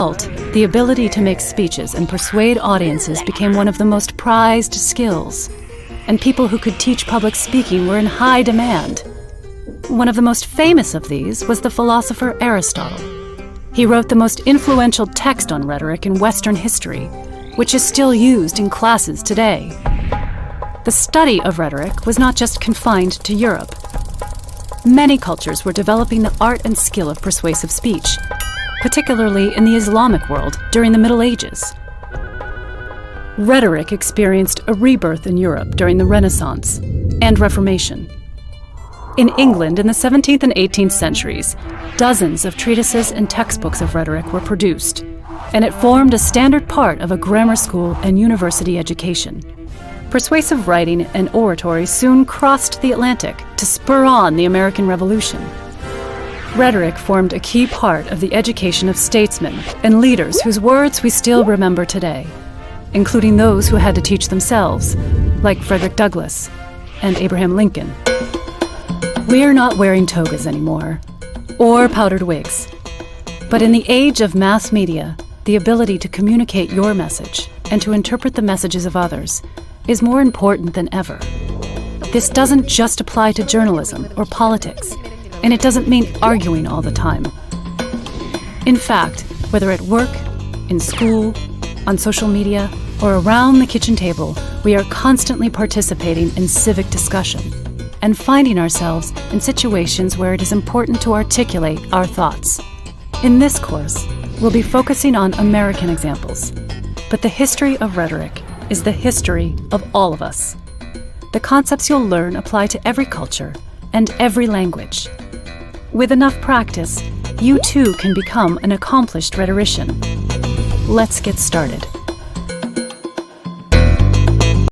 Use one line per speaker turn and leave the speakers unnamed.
The ability to make speeches and persuade audiences became one of the most prized skills, and people who could teach public speaking were in high demand. One of the most famous of these was the philosopher Aristotle. He wrote the most influential text on rhetoric in Western history, which is still used in classes today. The study of rhetoric was not just confined to Europe. Many cultures were developing the art and skill of persuasive speech, particularly in the Islamic world during the Middle Ages. Rhetoric experienced a rebirth in Europe during the Renaissance and Reformation. In England in the 17th and 18th centuries, dozens of treatises and textbooks of rhetoric were produced, and it formed a standard part of a grammar school and university education. Persuasive writing and oratory soon crossed the Atlantic to spur on the American Revolution. Rhetoric formed a key part of the education of statesmen and leaders whose words we still remember today, including those who had to teach themselves, like Frederick Douglass and Abraham Lincoln. We're not wearing togas anymore, or powdered wigs. But in the age of mass media, the ability to communicate your message and to interpret the messages of others is more important than ever. This doesn't just apply to journalism or politics, and it doesn't mean arguing all the time. In fact, whether at work, in school, on social media, or around the kitchen table, we are constantly participating in civic discussion and finding ourselves in situations where it is important to articulate our thoughts. In this course, we'll be focusing on American examples, but the history of rhetoric is the history of all of us. The concepts you'll learn apply to every culture and every language. With enough practice, you too can become an accomplished rhetorician. Let's get started.